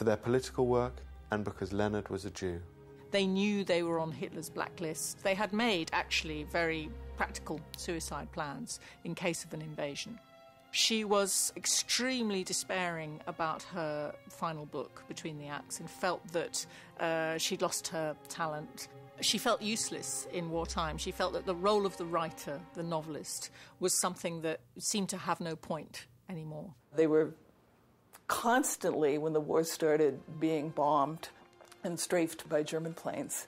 for their political work and because Leonard was a Jew. They knew they were on Hitler's blacklist. They had made, actually, very practical suicide plans in case of an invasion. She was extremely despairing about her final book, Between the Acts, and felt that she'd lost her talent. She felt useless in wartime. She felt that the role of the writer, the novelist, was something that seemed to have no point anymore. They were constantly, when the war started, being bombed and strafed by German planes.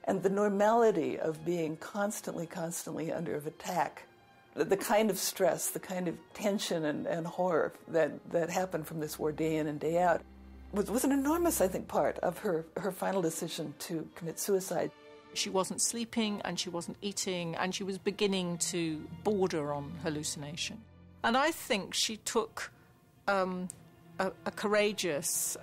And the normality of being constantly under attack, the kind of stress, the kind of tension and horror that happened from this war day in and day out was an enormous, I think, part of her final decision to commit suicide. She wasn't sleeping and she wasn't eating and she was beginning to border on hallucination. And I think she took a courageous,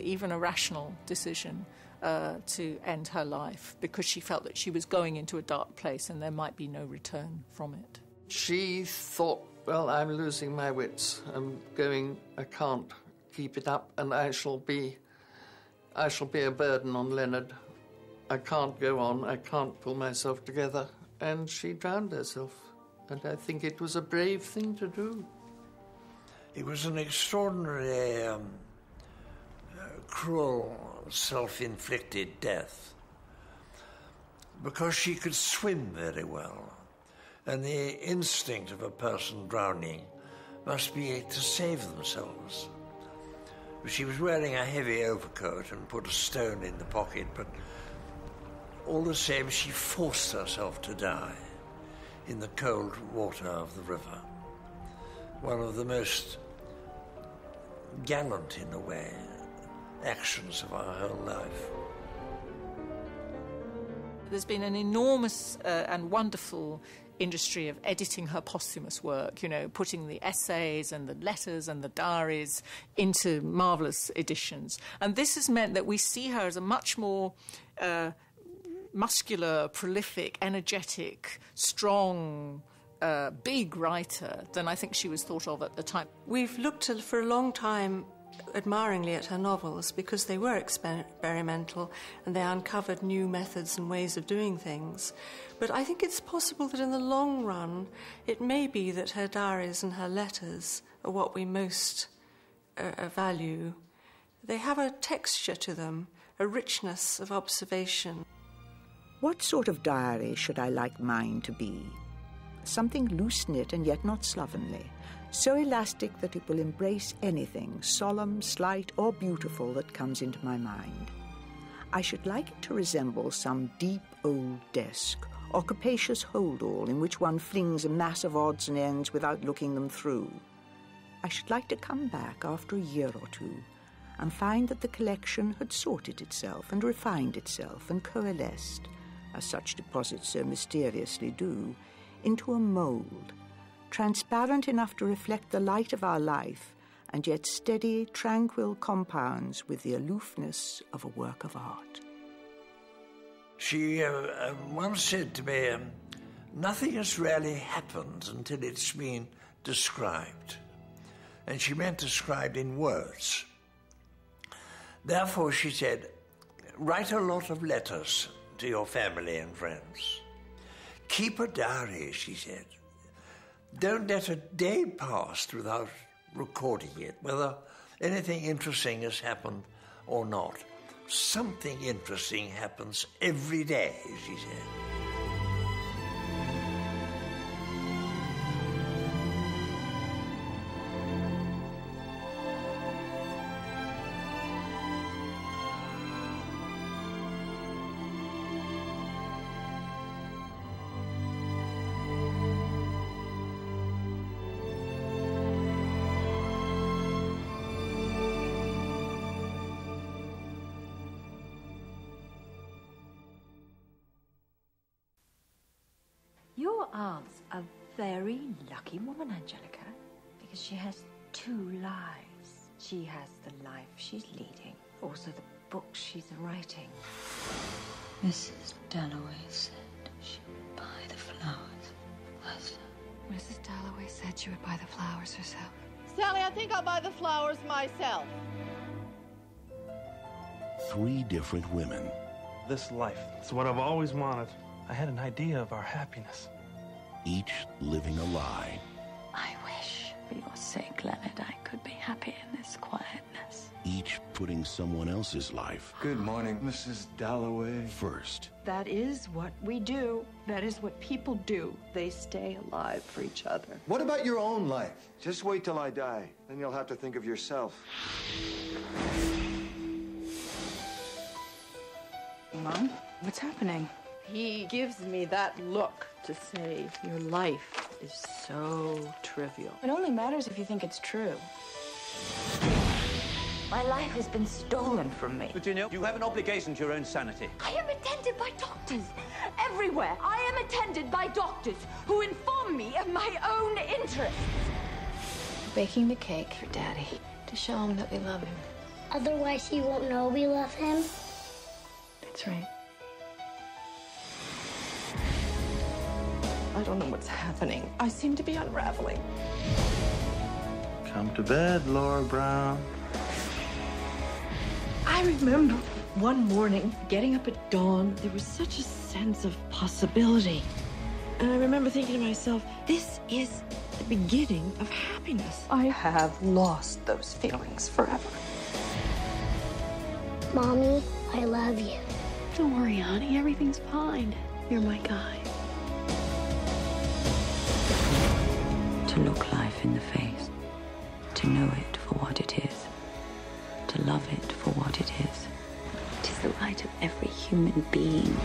even a rational decision to end her life because she felt that she was going into a dark place and there might be no return from it. She thought, well, I'm losing my wits. I can't keep it up and I shall be a burden on Leonard. I can't go on, I can't pull myself together. And she drowned herself. And I think it was a brave thing to do. It was an extraordinarily cruel, self-inflicted death because she could swim very well, and the instinct of a person drowning must be to save themselves. She was wearing a heavy overcoat and put a stone in the pocket, but all the same she forced herself to die in the cold water of the river. One of the most gallant, in a way, actions of our whole life. There's been an enormous and wonderful industry of editing her posthumous work, putting the essays and the letters and the diaries into marvellous editions. And this has meant that we see her as a much more muscular, prolific, energetic, strong, big writer than I think she was thought of at the time. We've looked for a long time admiringly at her novels because they were experimental and they uncovered new methods and ways of doing things. But I think it's possible that in the long run it may be that her diaries and her letters are what we most value. They have a texture to them, a richness of observation. What sort of diary should I like mine to be? Something loose-knit and yet not slovenly, so elastic that it will embrace anything, solemn, slight, or beautiful that comes into my mind. I should like it to resemble some deep old desk or capacious hold-all in which one flings a mass of odds and ends without looking them through. I should like to come back after a year or two and find that the collection had sorted itself and refined itself and coalesced, as such deposits so mysteriously do, into a mould, transparent enough to reflect the light of our life, and yet steady, tranquil compounds with the aloofness of a work of art. She once said to me, nothing has really happened until it's been described. And she meant described in words. Therefore, she said, write a lot of letters to your family and friends. Keep a diary, she said. Don't let a day pass without recording it, whether anything interesting has happened or not. Something interesting happens every day, she said. Your aunt's a very lucky woman, Angelica, because she has two lives. She has the life she's leading, also the books she's writing. Mrs. Dalloway said she would buy the flowers herself. Mrs. Dalloway said she would buy the flowers herself. Sally, I think I'll buy the flowers myself. 3 different women. This life, it's what I've always wanted. I had an idea of our happiness. Each living a lie. I wish, for your sake, Leonard, I could be happy in this quietness. Each putting someone else's life. Good morning, Mrs. Dalloway. First. That is what we do. That is what people do. They stay alive for each other. What about your own life? Just wait till I die. Then you'll have to think of yourself. Mom, what's happening? He gives me that look to say, your life is so trivial. It only matters if you think it's true. My life has been stolen from me. Virginia, you have an obligation to your own sanity. I am attended by doctors everywhere. I am attended by doctors who inform me of my own interests. Baking the cake for Daddy to show him that we love him. Otherwise, he won't know we love him. That's right. I don't know what's happening. I seem to be unraveling. Come to bed, Laura Brown. I remember one morning getting up at dawn. There was such a sense of possibility. And I remember thinking to myself, this is the beginning of happiness. I have lost those feelings forever. Mommy, I love you. Don't worry, honey. Everything's fine. You're my guy. To look life in the face. To know it for what it is. To love it for what it is. It is the right of every human being